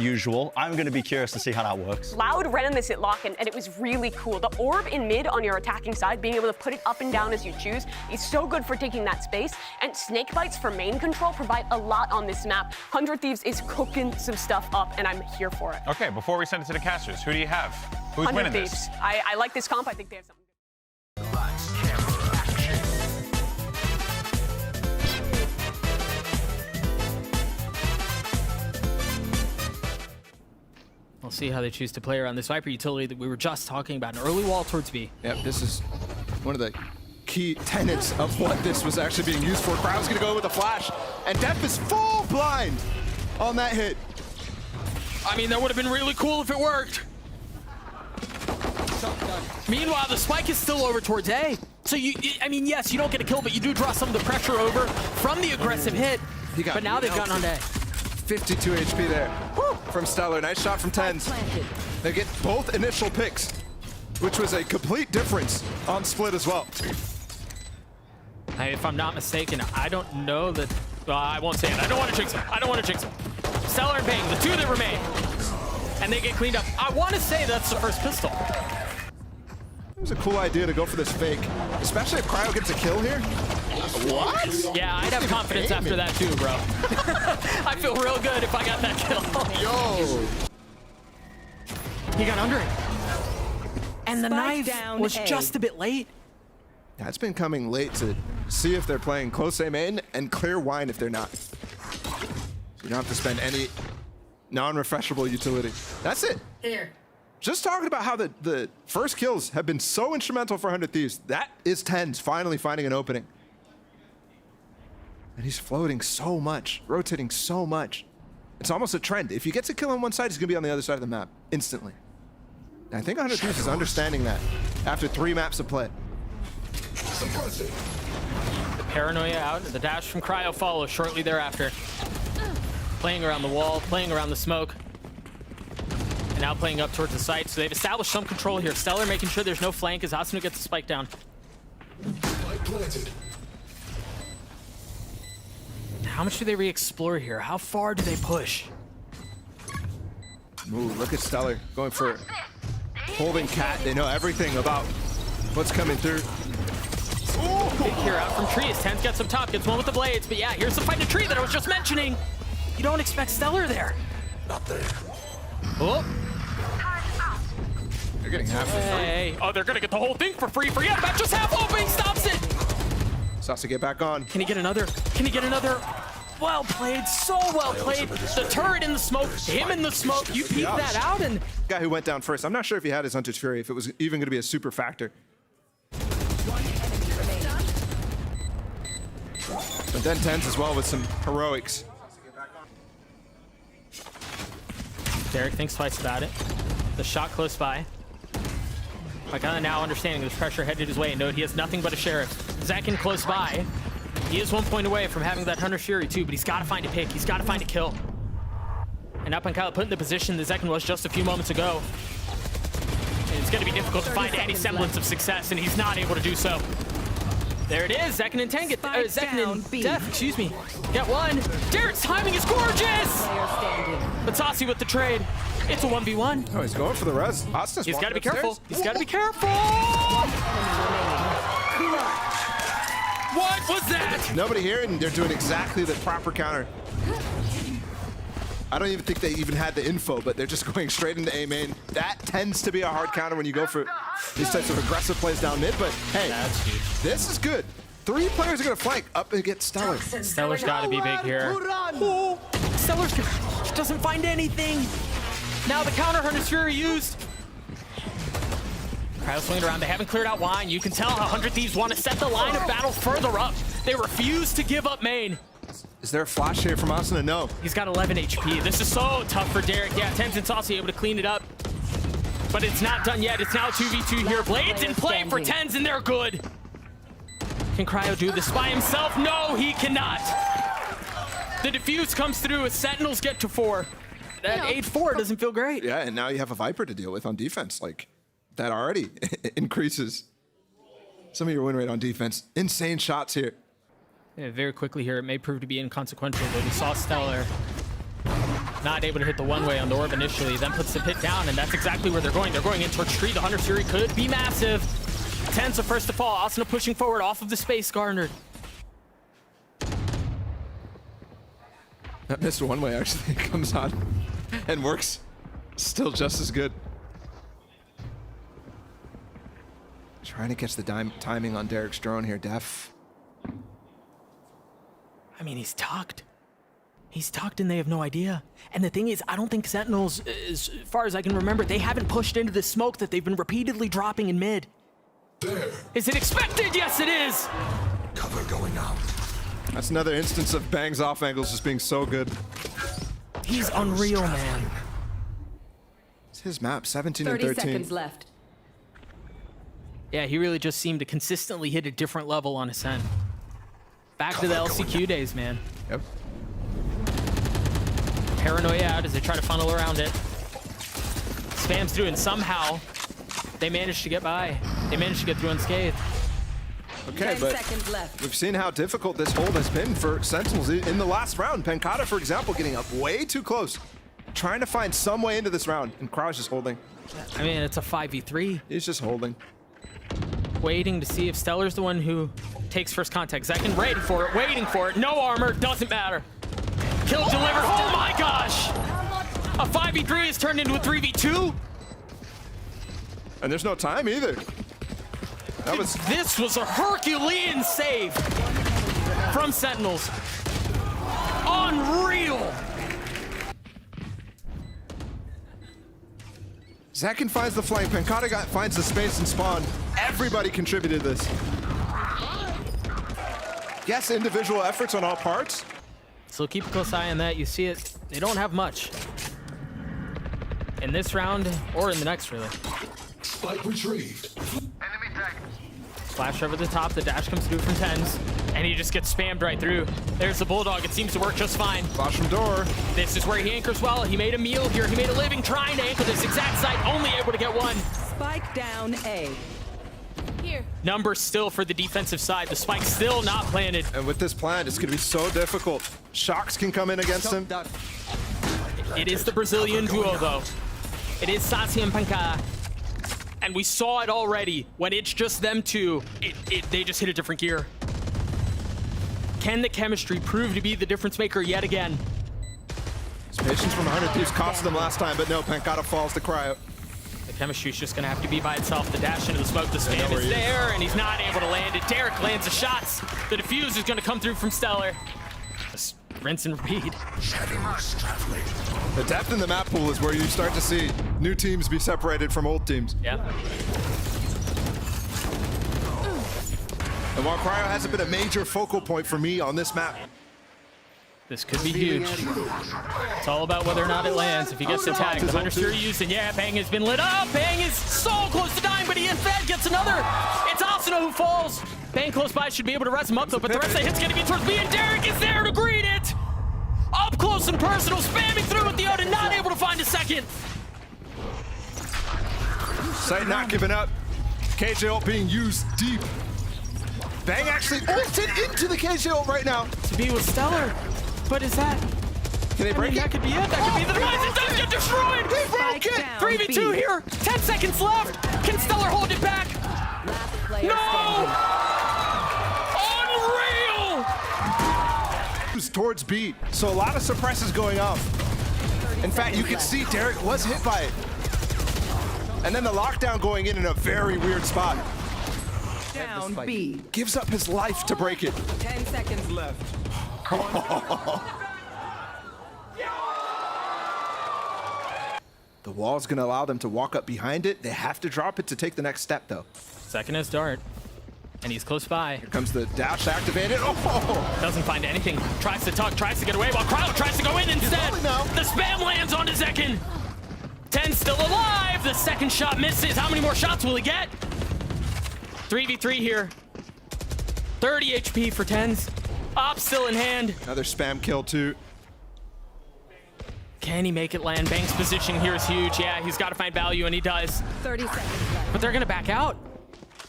usual. I'm going to be curious to see how that works. Loud ran this at lock, and it was really cool. The orb in mid on your attacking side, being able to put it up and down as you choose, is so good for taking that space. And snake bites for main control provide a lot on this map. 100 Thieves is cooking some stuff up, and I'm here for it. Okay, before we send it to the casters, who do you have? Who's winning Thieves. this? I like this comp. I think they have something good. Lights, camera, action. We'll see how they choose to play around this Viper utility that we were just talking about. An early wall towards B. Yep, this is one of the key tenets of what this was actually being used for. Cryo's gonna go with a flash, and Def is full blind on that hit. I mean, that would have been really cool if it worked. Meanwhile, the spike is still over towards A. So I mean, yes, you don't get a kill, but you do draw some of the pressure over from the aggressive hit. But now they've gotten on A. 52 HP there from Stellar. Nice shot from TenZ. They get both initial picks, which was a complete difference on split as well. Hey, if I'm not mistaken, I don't know that. Well, I won't say it. I don't want to jinx him. I don't want to jinx him. Stellar and Bang, the two that remain. And they get cleaned up. I want to say that's the first pistol. It was a cool idea to go for this fake, especially if Cryo gets a kill here. What? Yeah, I'd have confidence after that too, bro. I feel real good if I got that kill. Yo! He got under it. And the knife was just a bit late. Yeah, it's been coming late to see if they're playing close A main and clear wine if they're not. So you don't have to spend any non-refreshable utility. That's it. Here. Just talking about how the first kills have been so instrumental for 100 Thieves. That is TenZ finally finding an opening. And he's floating so much, rotating so much. It's almost a trend. If he gets a kill on one side, he's gonna be on the other side of the map instantly. And I think 100 Thieves is understanding that after 3 maps of play. The paranoia out, and the dash from Cryo follows shortly thereafter. Playing around the wall, playing around the smoke. And now playing up towards the site, so they've established some control here. Stellar making sure there's no flank as Asuna gets the spike down. How much do they re-explore here? How far do they push? Ooh, look at Stellar going for holding cat. They know everything about what's coming through. Big here out from trees. TenZ gets up top, gets one with the blades. But yeah, here's the fight in the tree that I was just mentioning. You don't expect Stellar there. Not there. Oh. They're getting half for free. Hey. Oh, they're gonna get the whole thing for free. Forget about just half open. He stops it. Sasa get back on. Can he get another? Can he get another? Well played, so well played. The turret in the smoke, him in the smoke. You peep that out and... Guy who went down first. I'm not sure if he had his Hunter's Fury, if it was even gonna be a super factor. But then TenZ as well with some heroics. Derek thinks twice about it. The shot close by. By kind of now understanding there's pressure headed his way. Note he has nothing but a Sheriff. Zekin close by. He is 1 point away from having that Hunter's Fury too, but he's got to find a pick. He's got to find a kill. And up and Kyle put in the position that Zekin was just a few moments ago. And it's going to be difficult to find any semblance of success, and he's not able to do so. There it is. Zekin and TenZ get Zekin and Def, excuse me. Get one. Derek's timing is gorgeous. But Saucy with the trade. It's a 1v1. Oh, he's going for the res. Austin's He's got to be upstairs. careful. He's got to be careful. What was that? Nobody here, and they're doing exactly the proper counter. I don't even think they even had the info, but they're just going straight into A main. That tends to be a hard counter when you go for these types of aggressive plays down mid, but hey, That's huge. this is good. 3 players are gonna flank up against Stellar. Stellar's got to be big here. Oh, Stellar doesn't find anything. Now the counter Hunter's Fury used. Cryo swinging around. They haven't cleared out wine. You can tell how 100 Thieves want to set the line of battle further up. They refuse to give up main. Is there a flash here from Asuna? No. He's got 11 HP. This is so tough for Derek. Yeah, TenZ and Saucy able to clean it up. But it's not done yet. It's now 2v2 here. Blades in play for TenZ, and they're good. Can Cryo do this by himself? No, he cannot. The defuse comes through as Sentinels get to 4. That 8-4 doesn't feel great. Yeah, and now you have a Viper to deal with on defense. Like, that already increases some of your win rate on defense. Insane shots here. Yeah, very quickly here, it may prove to be inconsequential, but we saw Stellar Not able to hit the one-way on the orb initially, then puts the pit down, and that's exactly where they're going. They're going in towards tree. The Hunter Fury could be massive. TenZ the first to fall. Asuna pushing forward off of the space garnered. That missed one way actually comes on and works still just as good. Trying to catch the timing on Derek's drone here, Def. I mean, he's tucked. He's tucked and they have no idea. And the thing is, I don't think Sentinels, as far as I can remember, they haven't pushed into the smoke that they've been repeatedly dropping in mid. There. Is it expected? Yes, it is. Cover going out. That's another instance of Bang's off angles just being so good. He's unreal, man. It's his map, 17 and 30 13. seconds left. Yeah, he really just seemed to consistently hit a different level on SEN. Back to the LCQ days, man. Yep. Paranoia out as they try to funnel around it. Spam's through, and somehow they managed to get by. They managed to get through unscathed. Okay, 10 but seconds left. we've seen how difficult this hold has been for Sentinels in the last round. Pencata, for example, getting up way too close. Trying to find some way into this round, and Krauj just holding. I mean, it's a 5v3. He's just holding. Waiting to see if Stellar's the one who takes first contact. Zekin ready for it, waiting for it. No armor, doesn't matter. Kill delivered. Oh my gosh! A 5v3 has turned into a 3v2. And there's no time either. This was a Herculean save from Sentinels. Unreal. Zekin finds the flank, Pencata finds the space and spawn. Everybody contributed this. Yes, individual efforts on all parts. So keep a close eye on that. You see it, they don't have much. In this round, or in the next, really. Spike retrieved. Flash over the top, the dash comes through from TenZ, and he just gets spammed right through. There's the Bulldog, it seems to work just fine. Flash from door. This is where he anchors well. He made a meal here, he made a living trying to anchor this exact site, only able to get one. Spike down A. Here. Numbers still for the defensive side, the spike still not planted. And with this plan, it's gonna be so difficult. Shocks can come in against him. It is the Brazilian duo though. It is Saci and Pencata. And we saw it already. When it's just them two, they just hit a different gear. Can the chemistry prove to be the difference maker yet again? His patience from 100 Thieves cost them last time, but no, Pencata falls to cryo. The chemistry's just gonna have to be by itself. The dash into the smoke, the spam is there, and he's not able to land it. Derek lands the shots. The defuse is gonna come through from Stellar. Just rinse and repeat. The depth in the map pool is where you start to see new teams be separated from old teams. Yeah. And while cryo hasn't been a major focal point for me on this map, This could be huge. It's all about whether or not it lands. If he gets the tag, the Hunter's Fury used, and yeah, Bang has been lit up. Bang is so close to dying, but he in fact gets another. It's Asuna who falls. Bang close by should be able to res him up though, but the rest of the hit's gonna be towards me, and Derek is there to greet it. Up close and personal, spamming through with the Odin, not able to find a second. Sight not giving up. KJ ult being used deep. Bang actually ulted into the KJ ult right now. To be with Stellar, but is that? Can they break it? That could be it. That could be the demise. It does get destroyed. They broke it. 3v2 here. 10 seconds left. Can Stellar hold it back? No! Unreal! Towards B, so a lot of suppresses going off. In fact, you can see Derek was hit by it. And then the lockdown going in a very weird spot. Down B. Gives up his life to break it. 10 seconds left. The wall's gonna allow them to walk up behind it. They have to drop it to take the next step though. Second is Dart, and he's close by. Here comes the dash activated. Oh! Doesn't find anything. Tries to tuck, tries to get away while Crowd tries to go in instead. The spam lands onto Zekin. 10 still alive. The second shot misses. How many more shots will he get? 3v3 here. 30 HP for TenZ. Op still in hand. Another spam kill too. Can he make it land? Bang's position here is huge. Yeah, he's got to find value, and he does. 30 seconds left. But they're going to back out.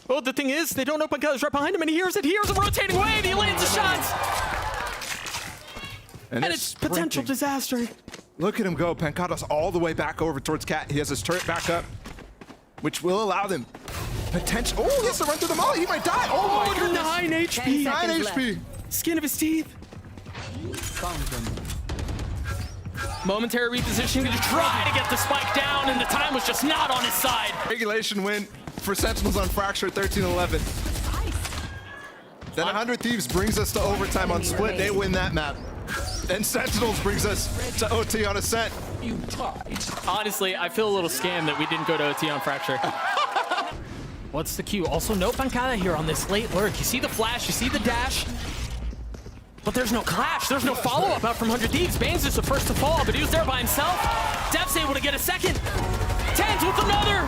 Oh, the thing is, they don't know Pencata's right behind him, and he hears it. He hears a rotating wave. He lands the shots. And And it's potential disaster. Look at him go. Pancada's all the way back over towards Cat. He has his turret back up, which will allow them potential. Oh, he has to run through the molly. He might die. Oh my goodness. 9 HP. 9 HP. Skin of his teeth. Momentary repositioning to try to get the spike down, and the time was just not on his side. Regulation win for Sentinels on Fracture 13-11. Then 100 Thieves brings us to overtime on Split. They win that map. Then Sentinels brings us to OT on Ascent. Honestly, I feel a little scammed that we didn't go to OT on Fracture. What's the cue? Also, no Pancada here on this late lurk. You see the flash, you see the dash, but there's no clash. There's no follow-up out from 100 Thieves. Baines is the first to fall, but he was there by himself. Def's able to get a second. TenZ with another.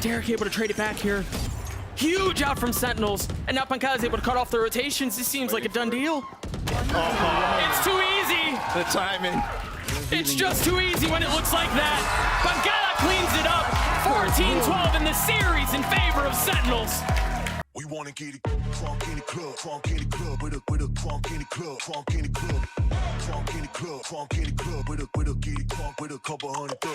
Derek able to trade it back here. Huge out from Sentinels, and now Pancada's able to cut off the rotations. This seems like a done deal. It's too easy. The timing. It's just too easy when it looks like that. Pancada cleans it up. 14-12 in the series in favor of Sentinels. We wanna get it crunk in the club, crunk in the club, with a crunk in the club, crunk in the club, crunk in the club, crunk in the club, with a get it crunk with a couple hundred.